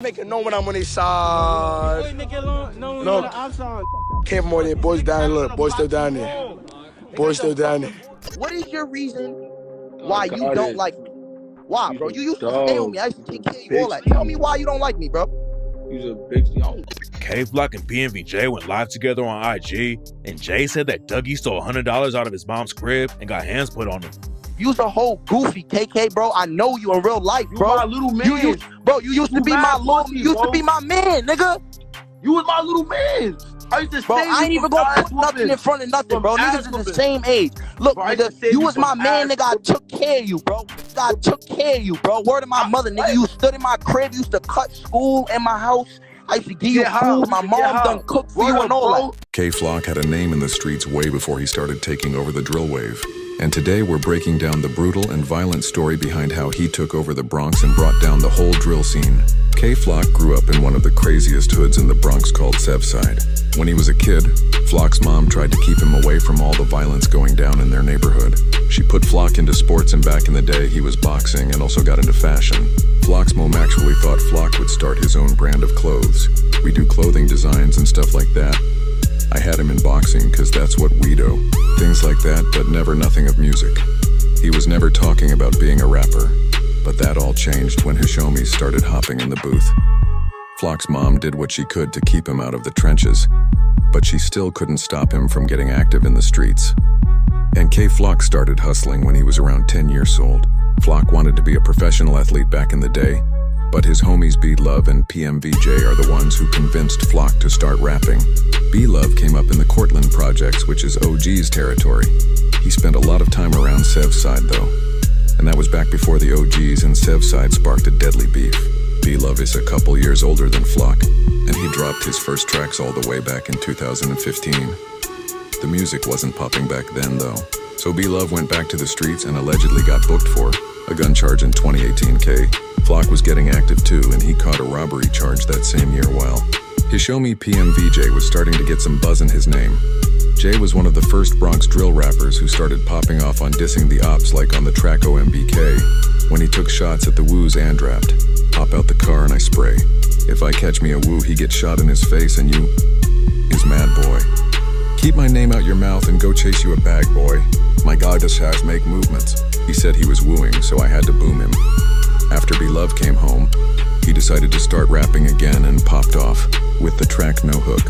Make it known when I'm on his side. No, came from over there. Boys down there. Look, boys still down there. Boys still down there. What is your reason why you don't like me? Why, bro? You used to stay with me. I used to take care of you, all that. Tell me why you don't like me, bro. You's a big yo. K-Flock and PNVJ went live together on IG, and Jay said that Dougie stole $100 out of his mom's crib and got hands put on him. You's a whole goofy, KK, bro. I know you in real life, bro. You my little man. You used to be my little, you used to be my man, nigga. You was my little man. I used to Bro, I ain't even gonna put nothing in front of nothing, bro. Niggas is the same age. Look, bro, nigga, you was my man, nigga. I took care of you, bro. I took care of you, bro. Word of my mother, nigga. You stood in my crib. You used to cut school in my house. I used to give you food. My mom done cooked for you and all that. K-Flock had a name in the streets way before he started taking over the drill wave. And today we're breaking down the brutal and violent story behind how he took over the Bronx and brought down the whole drill scene. K-Flock grew up in one of the craziest hoods in the Bronx called Sevside. When he was a kid, Flock's mom tried to keep him away from all the violence going down in their neighborhood. She put Flock into sports, and back in the day he was boxing and also got into fashion. Flock's mom actually thought Flock would start his own brand of clothes. We do clothing designs and stuff like that. I had him in boxing because that's what we do. Things like that, but never nothing of music. He was never talking about being a rapper. But that all changed when his homies started hopping in the booth. Flock's mom did what she could to keep him out of the trenches, but she still couldn't stop him from getting active in the streets. And K-Flock started hustling when he was around 10 years old. Flock wanted to be a professional athlete back in the day, but his homies B-Love and PMVJ are the ones who convinced Flock to start rapping. B-Love came up in the Cortland projects, which is OG's territory. He spent a lot of time around Sevside though, and that was back before the OGs and Sevside sparked a deadly beef. B-Love is a couple years older than Flock, and he dropped his first tracks all the way back in 2015. The music wasn't popping back then though, so B-Love went back to the streets and allegedly got booked for a gun charge in 2018. Flock was getting active too, and he caught a robbery charge that same year while his homie PMVJ was starting to get some buzz in his name. Jay was one of the first Bronx drill rappers who started popping off on dissing the ops, like on the track OMBK, when he took shots at the woos and rapped, "Hop out the car and I spray. If I catch me a woo, he gets shot in his face and you is mad boy. Keep my name out your mouth and go chase you a bag, boy. My guy just has make movements." He said he was wooing, so I had to boom him. After B-Love came home, he decided to start rapping again and popped off with the track No Hook.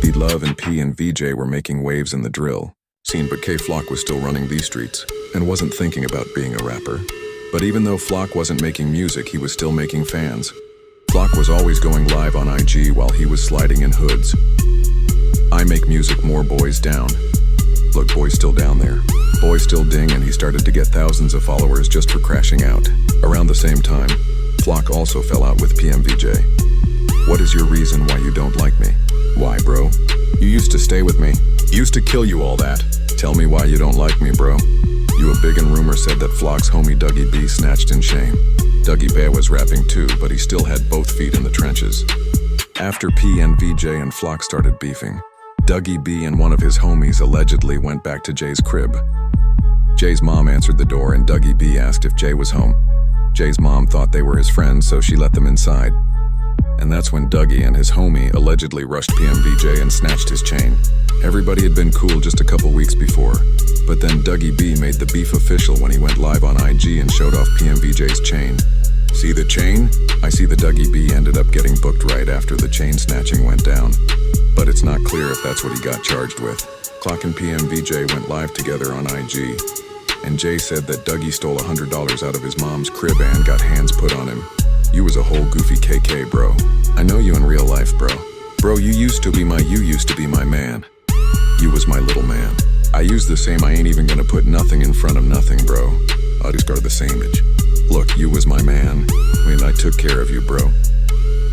B-Love and P and VJ were making waves in the drill scene, but K-Flock was still running these streets and wasn't thinking about being a rapper. But even though Flock wasn't making music, he was still making fans. Flock was always going live on IG while he was sliding in hoods. I make music, more boys down. Look, boy's still down there. Boy still ding, and he started to get thousands of followers just for crashing out. Around the same time, Flock also fell out with PMVJ. What is your reason why you don't like me? Why, bro? You used to stay with me. Used to kill you, all that. Tell me why you don't like me, bro. You a big, and rumor said that Flock's homie Dougie B snatched in shame. Dougie Bear was rapping too, but he still had both feet in the trenches. After PNVJ and Flock started beefing, Dougie B and one of his homies allegedly went back to Jay's crib. Jay's mom answered the door and Dougie B asked if Jay was home. Jay's mom thought they were his friends, so she let them inside. And that's when Dougie and his homie allegedly rushed PMVJ and snatched his chain. Everybody had been cool just a couple weeks before, but then Dougie B made the beef official when he went live on IG and showed off PMVJ's chain. See the chain? I see the Dougie B ended up getting booked right after the chain snatching went down. But it's not clear if that's what he got charged with. Clock and PMVJ went live together on IG, and Jay said that Dougie stole $100 out of his mom's crib and got hands put on him. You was a whole goofy KK, bro. I know you in real life, bro. Bro, you used to be my man. You was my little man. I use the same, I ain't even gonna put nothing in front of nothing, bro. I just got the sameage. Look, you was my man. I took care of you, bro.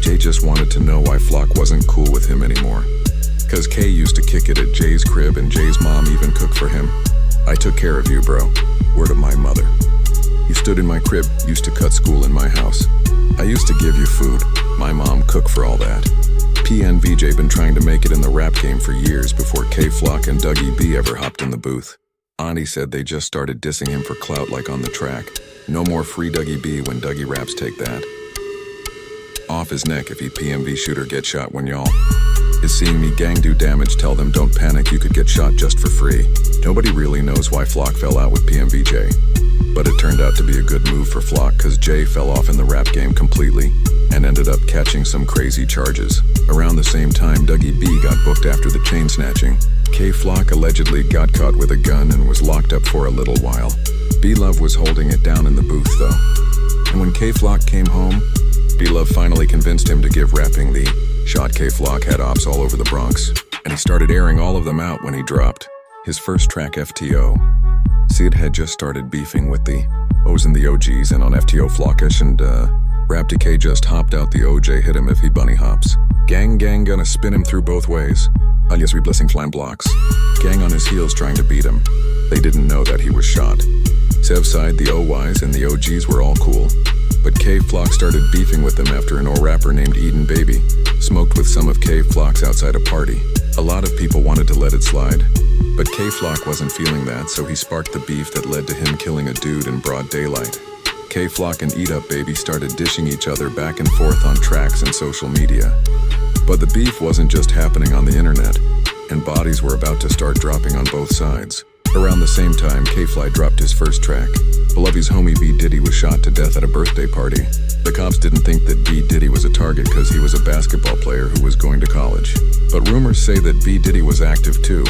Jay just wanted to know why Flock wasn't cool with him anymore. Cause K used to kick it at Jay's crib and Jay's mom even cooked for him. I took care of you, bro. Word of my mother. You stood in my crib, used to cut school in my house. I used to give you food. My mom cooked for all that. PNVJ been trying to make it in the rap game for years before K-Flock and Dougie B ever hopped in the booth. Auntie said they just started dissing him for clout like on the track. No more free Dougie B when Dougie raps, take that. off his neck if he PMV shooter get shot when y'all is seeing me gang do damage. Tell them don't panic, you could get shot just for free. Nobody really knows why Flock fell out with PMVJ, but it turned out to be a good move for Flock cause Jay fell off in the rap game completely and ended up catching some crazy charges. Around the same time, Dougie B got booked after the chain snatching. K Flock allegedly got caught with a gun and was locked up for a little while. B-Love was holding it down in the booth though. And when K Flock came home, B-Love finally convinced him to give rapping the shot. K Flock had ops all over the Bronx, and he started airing all of them out when he dropped his first track FTO. Sid had just started beefing with the O's and the OGs, and on FTO Flockish and Rap Decay just hopped out the OJ hit him if he bunny hops. Gang gonna spin him through both ways. Alias reblissing flying blocks. Gang on his heels trying to beat him. They didn't know that he was shot. Sev side, the OYs and the OGs were all cool. But K Flock started beefing with them after an old rapper named Eden Baby smoked with some of K Flock's outside a party. A lot of people wanted to let it slide, but K Flock wasn't feeling that, so he sparked the beef that led to him killing a dude in broad daylight. K Flock and Eat Up Baby started dishing each other back and forth on tracks and social media. But the beef wasn't just happening on the internet, and bodies were about to start dropping on both sides. Around the same time, K-Fly dropped his first track. Belovey's homie B. Diddy was shot to death at a birthday party. The cops didn't think that B. Diddy was a target because he was a basketball player who was going to college. But rumors say that B. Diddy was active too,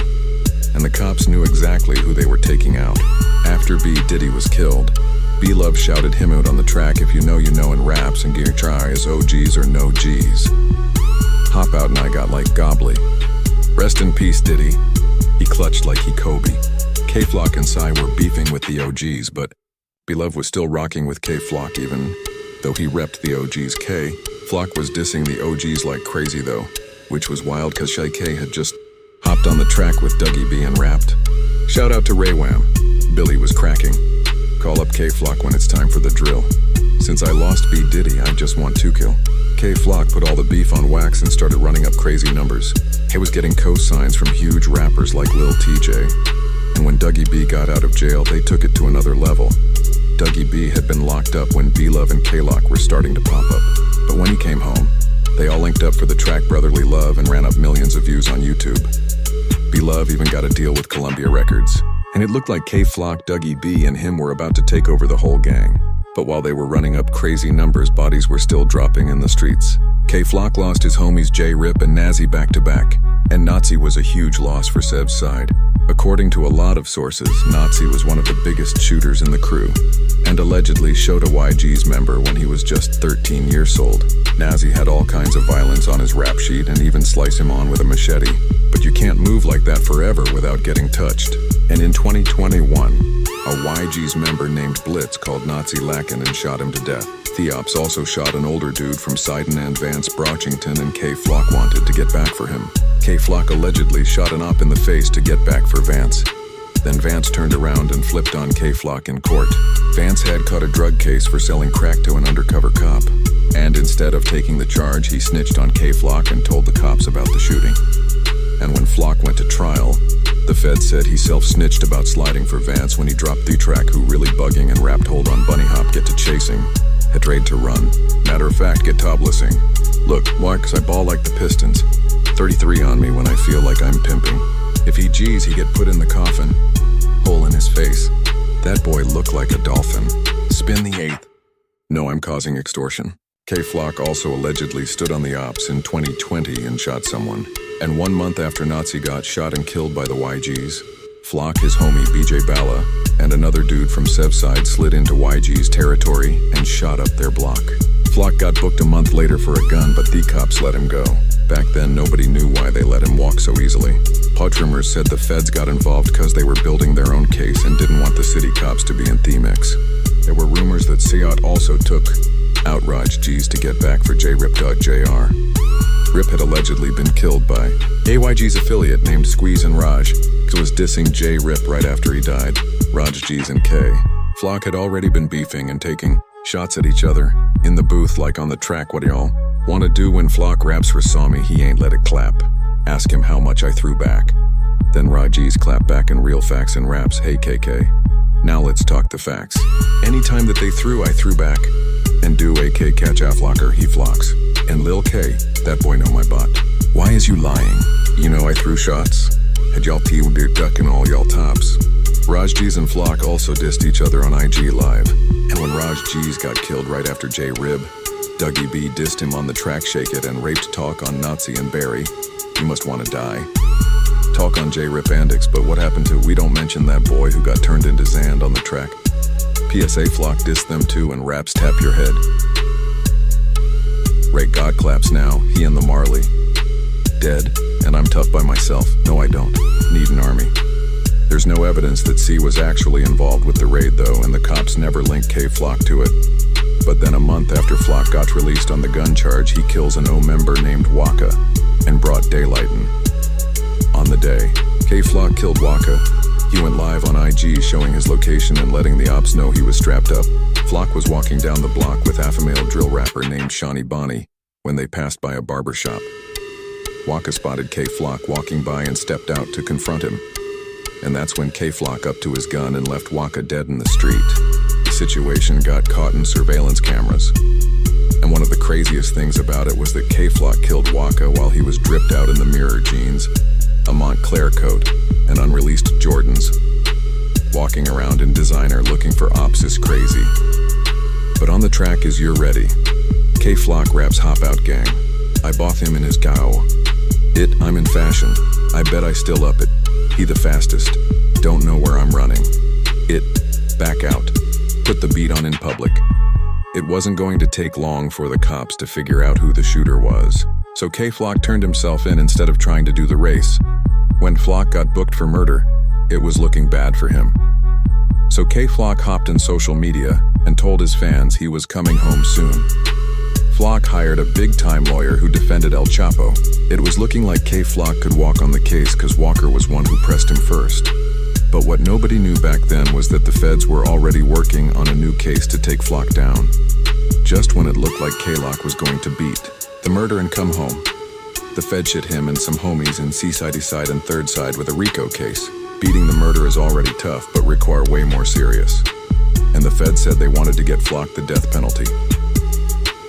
and the cops knew exactly who they were taking out. After B. Diddy was killed, B-Love shouted him out on the track, if you know in raps, and gear try as OGs or no G's. Hop out and I got like Gobbly. Rest in peace, Diddy. He clutched like he Kobe. K-Flock and Psy were beefing with the OGs, but B-Love was still rocking with K-Flock even though he repped the OGs. K Flock was dissing the OGs like crazy though, which was wild cause Shy K had just hopped on the track with Dougie B and rapped. Shout out to Ray Wham. Billy was cracking. Call up K-Flock when it's time for the drill. Since I lost B. Diddy, I just want to kill. K-Flock put all the beef on wax and started running up crazy numbers. He was getting cosigns from huge rappers like Lil TJ. And when Dougie B got out of jail, they took it to another level. Dougie B had been locked up when B-Love and K-Lock were starting to pop up. But when he came home, they all linked up for the track Brotherly Love and ran up millions of views on YouTube. B-Love even got a deal with Columbia Records. And it looked like K-Flock, Dougie B, and him were about to take over the whole gang. But while they were running up crazy numbers, bodies were still dropping in the streets. K-Flock lost his homies J-Rip and Nazi back to back, and Nazi was a huge loss for Sev's side. According to a lot of sources, Nazi was one of the biggest shooters in the crew, and allegedly shot a YG's member when he was just 13 years old. Nazi had all kinds of violence on his rap sheet and even slice him on with a machete. But you can't move like that forever without getting touched. And in 2021, a YG's member named Blitz called Nazi Lacken and shot him to death. Theops also shot an older dude from Sidon and Vance Brochington, and K-Flock wanted to get back for him. K-Flock allegedly shot an op in the face to get back for Vance. Then Vance turned around and flipped on K-Flock in court. Vance had caught a drug case for selling crack to an undercover cop. And instead of taking the charge, he snitched on K-Flock and told the cops about the shooting. And when Flock went to trial, the Fed said he self-snitched about sliding for Vance when he dropped the track Who Really Bugging and rapped Hold On Bunny Hop Get to Chasing, had trade to run. Matter of fact, get toplessing. Look, why? Cause I ball like the Pistons. 33 on me when I feel like I'm pimping. If he G's, he get put in the coffin. Hole in his face. That boy look like a dolphin. Spin the eighth. No, I'm causing extortion. K-Flock also allegedly stood on the ops in 2020 and shot someone. And 1 month after Nazi got shot and killed by the YGs, Flock, his homie BJ Balla, and another dude from Sev's side slid into YG's territory and shot up their block. Flock got booked a month later for a gun, but the cops let him go. Back then, nobody knew why they let him walk so easily. Pod rumors said the feds got involved because they were building their own case and didn't want the city cops to be in the mix. There were rumors that Siot also took out Raj G's to get back for J-Rip.Jr. Rip had allegedly been killed by AYG's affiliate named Squeeze and Raj, who was dissing J-Rip right after he died, Raj G's and K. Flock had already been beefing and taking shots at each other in the booth like on the track What Y'all Wanna Do. When Flock raps for Saw Me, he ain't let it clap. Ask him how much I threw back. Then Raji's clap back in real facts and raps, hey KK. Now let's talk the facts. Anytime that they threw, I threw back. And do AK catch Flocker, he flocks. And Lil K, that boy know my bot. Why is you lying? You know I threw shots. Had y'all teamed their duck and all y'all tops. Raj G's and Flock also dissed each other on IG Live. And when Raj G's got killed right after J Rib, Dougie B dissed him on the track Shake It and raped Talk on Nazi and Barry. You must wanna die. Talk on J Rip Andix, but what happened to We Don't Mention That Boy who got turned into Zand on the track? PSA Flock dissed them too and raps Tap Your Head. Ray God claps now, he and the Marley. Dead, and I'm tough by myself. No, I don't need an army. There's no evidence that C was actually involved with the raid though, and the cops never linked K Flock to it. But then a month after Flock got released on the gun charge, he kills an O member named Waka and brought daylight in. On the day K Flock killed Waka, he went live on IG showing his location and letting the ops know he was strapped up. Flock was walking down the block with half a male drill rapper named Shawnee Bonnie when they passed by a barber shop. Waka spotted K Flock walking by and stepped out to confront him. And that's when K Flock upped to his gun and left Waka dead in the street. The situation got caught in surveillance cameras. And one of the craziest things about it was that K Flock killed Waka while he was dripped out in the mirror jeans, a Montclair coat, and unreleased Jordans. Walking around in designer looking for ops is crazy. But on the track is You're Ready. K Flock raps Hop Out Gang. I bought him in his gow. I'm in fashion. I bet I still up it. He the fastest. Don't know where I'm running. Back out. Put the beat on in public. It wasn't going to take long for the cops to figure out who the shooter was. So K Flock turned himself in instead of trying to do the race. When Flock got booked for murder, it was looking bad for him. So K Flock hopped in social media and told his fans he was coming home soon. Flock hired a big-time lawyer who defended El Chapo. It was looking like K Flock could walk on the case because Walker was one who pressed him first. But what nobody knew back then was that the feds were already working on a new case to take Flock down. Just when it looked like K-Lock was going to beat the murder and come home, the feds hit him and some homies in Seaside, Eastside, and Third Side with a RICO case. Beating the murder is already tough, but require way more serious. And the feds said they wanted to get Flock the death penalty.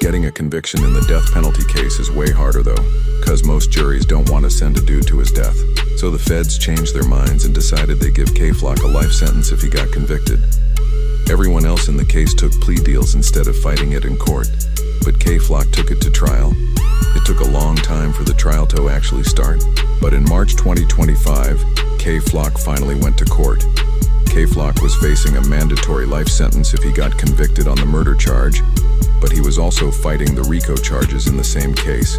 Getting a conviction in the death penalty case is way harder though, cause most juries don't want to send a dude to his death. So the feds changed their minds and decided they'd give K Flock a life sentence if he got convicted. Everyone else in the case took plea deals instead of fighting it in court, but K Flock took it to trial. It took a long time for the trial to actually start, but in March 2025, K Flock finally went to court. K Flock was facing a mandatory life sentence if he got convicted on the murder charge, but he was also fighting the RICO charges in the same case.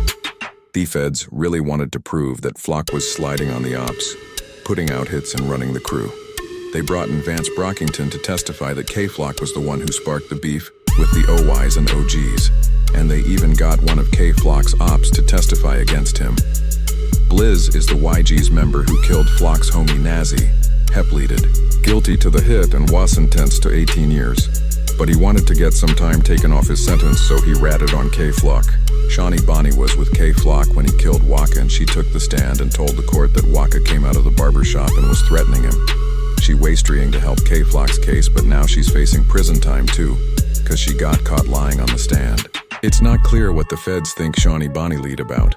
The feds really wanted to prove that Flock was sliding on the ops, putting out hits and running the crew. They brought in Vance Brockington to testify that K Flock was the one who sparked the beef with the OYs and OGs, and they even got one of K Flock's ops to testify against him. Blizz is the YG's member who killed Flock's homie Nazi, hep-leaded, guilty to the hit and was sentenced to 18 years. But he wanted to get some time taken off his sentence, so he ratted on K Flock. Shawnee Bonnie was with K Flock when he killed Waka, and she took the stand and told the court that Waka came out of the barbershop and was threatening him. She wastreeing to help K Flock's case, but now she's facing prison time too, cause she got caught lying on the stand. It's not clear what the feds think Shawnee Bonnie lied about,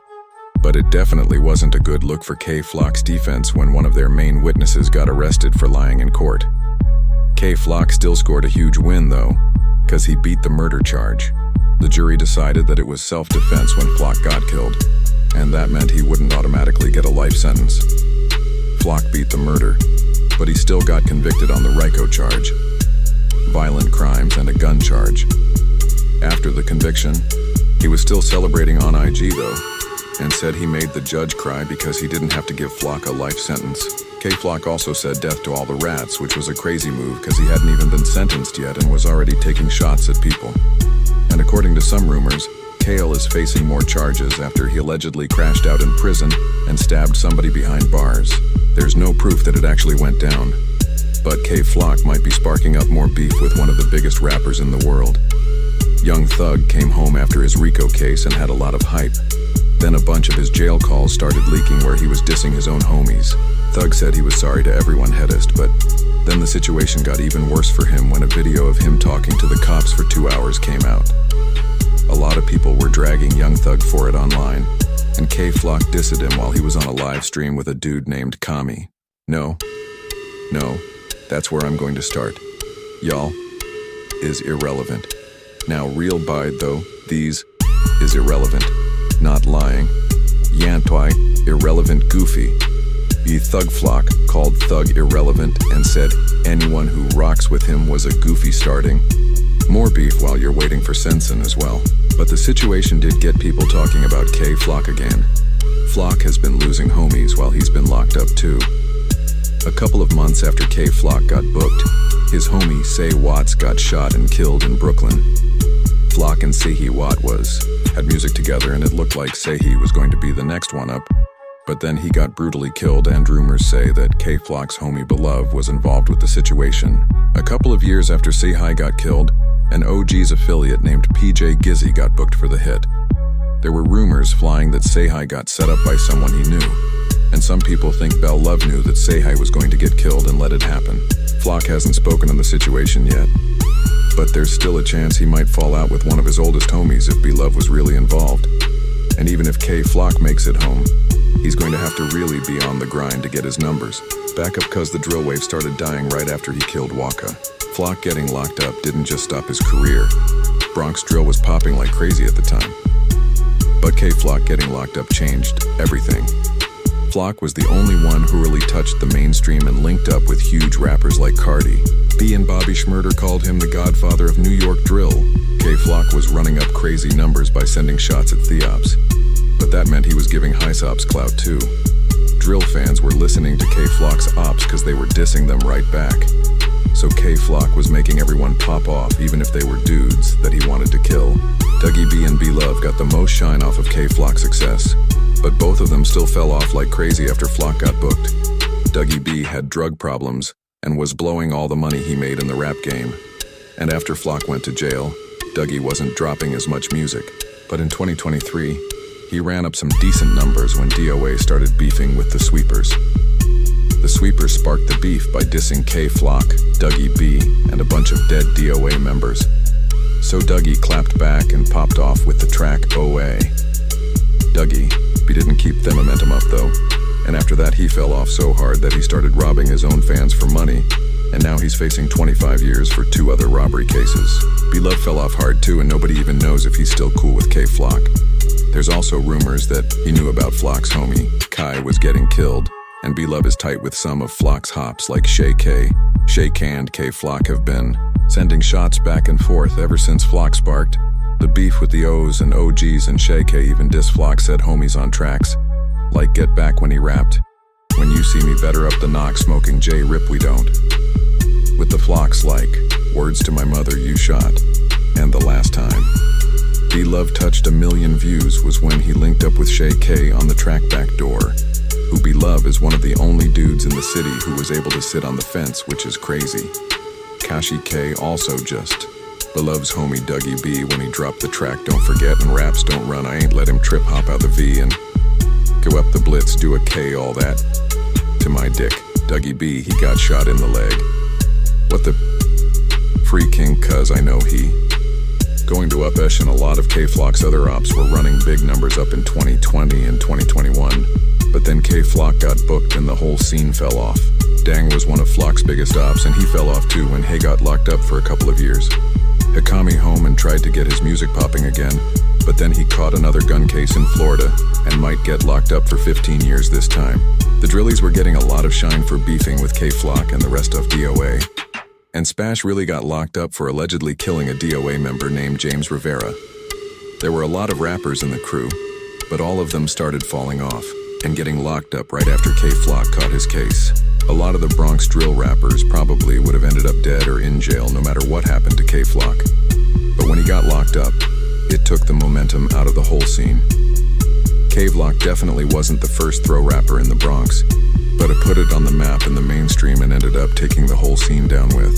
but it definitely wasn't a good look for K Flock's defense when one of their main witnesses got arrested for lying in court. K Flock still scored a huge win though, cause he beat the murder charge. The jury decided that it was self-defense when Flock got killed, and that meant he wouldn't automatically get a life sentence. Flock beat the murder, but he still got convicted on the RICO charge, violent crimes and a gun charge. After the conviction, he was still celebrating on IG though, and said he made the judge cry because he didn't have to give Flock a life sentence. K Flock also said death to all the rats, which was a crazy move because he hadn't even been sentenced yet and was already taking shots at people. And according to some rumors, Kale is facing more charges after he allegedly crashed out in prison and stabbed somebody behind bars. There's no proof that it actually went down, but K Flock might be sparking up more beef with one of the biggest rappers in the world. Young Thug came home after his RICO case and had a lot of hype. Then a bunch of his jail calls started leaking where he was dissing his own homies. Thug said he was sorry to everyone headest, but then the situation got even worse for him when a video of him talking to the cops for 2 hours came out. A lot of people were dragging Young Thug for it online, and K-Flock dissed him while he was on a live stream with a dude named Kami. No, that's where I'm going to start. Y'all is irrelevant. Now real bide though, these is irrelevant. Not lying. Yantwai, irrelevant goofy. The Thug Flock called Thug irrelevant and said anyone who rocks with him was a goofy starting. More beef while you're waiting for Sensen as well. But the situation did get people talking about K-Flock again. Flock has been losing homies while he's been locked up too. A couple of months after K-Flock got booked, his homie Say Watts got shot and killed in Brooklyn. Flock and Sehi Watt had music together and it looked like Sehi was going to be the next one up. But then he got brutally killed and rumors say that K-Flock's homie Beloved was involved with the situation. A couple of years after Sehi got killed, an OG's affiliate named PJ Gizzy got booked for the hit. There were rumors flying that Sehi got set up by someone he knew. And some people think Bell Love knew that Sehi was going to get killed and let it happen. Flock hasn't spoken on the situation yet, but there's still a chance he might fall out with one of his oldest homies if Beloved was really involved. And even if K-Flock makes it home, he's going to have to really be on the grind to get his numbers back up cause the drill wave started dying right after he killed Waka. Flock getting locked up didn't just stop his career. Bronx drill was popping like crazy at the time. But K-Flock getting locked up changed everything. Flock was the only one who really touched the mainstream and linked up with huge rappers like Cardi. B and Bobby Schmurder called him the godfather of New York drill. K-Flock was running up crazy numbers by sending shots at Theops. But that meant he was giving Hysops clout too. Drill fans were listening to K-Flock's ops because they were dissing them right back. So K-Flock was making everyone pop off even if they were dudes that he wanted to kill. Dougie B and B-Love got the most shine off of K-Flock's success. But both of them still fell off like crazy after Flock got booked. Dougie B had drug problems and was blowing all the money he made in the rap game. And after Flock went to jail, Dougie wasn't dropping as much music. But in 2023, he ran up some decent numbers when DOA started beefing with the Sweepers. The Sweepers sparked the beef by dissing K-Flock, Dougie B, and a bunch of dead DOA members. So Dougie clapped back and popped off with the track OA. Dougie B didn't keep the momentum up though, and after that he fell off so hard that he started robbing his own fans for money, and now he's facing 25 years for 2 other robbery cases. B-Love fell off hard too, and nobody even knows if he's still cool with K-Flock. There's also rumors that he knew about Flock's homie, Kai, was getting killed, and B-Love is tight with some of Flock's hops like Shay K. Shay K and K-Flock have been sending shots back and forth ever since Flock sparked. The beef with the O's and OGs and Shay K even diss Flock said homies on tracks, like Get Back when he rapped, When You See Me Better Up the Knock Smoking J Rip We Don't. With the Flocks like Words to My Mother You Shot, and The Last Time. B-Love touched 1 million views was when he linked up with Shay K on the track Back Door, who B-Love is one of the only dudes in the city who was able to sit on the fence, which is crazy. Kashi K also just Beloved's homie Dougie B when he dropped the track Don't Forget and Raps Don't Run, I Ain't Let Him Trip Hop Out the V and Go Up the Blitz, Do a K, all that. To my dick, Dougie B, he got shot in the leg. What the free king, cuz I know he. Going to Upesh and a lot of K-Flock's other ops were running big numbers up in 2020 and 2021. But then K-Flock got booked and the whole scene fell off. Dang was one of Flock's biggest ops and he fell off too when Hay got locked up for a couple of years. Hakami home and tried to get his music popping again, but then he caught another gun case in Florida and might get locked up for 15 years this time. The Drillies were getting a lot of shine for beefing with K-Flock and the rest of DOA. And Spash really got locked up for allegedly killing a DOA member named James Rivera. There were a lot of rappers in the crew, but all of them started falling off and getting locked up right after K-Flock caught his case. A lot of the Bronx drill rappers probably would have ended up dead or in jail no matter what happened to K-Flock. But when he got locked up, it took the momentum out of the whole scene. K-Flock definitely wasn't the first throw rapper in the Bronx, but it put it on the map in the mainstream and ended up taking the whole scene down with.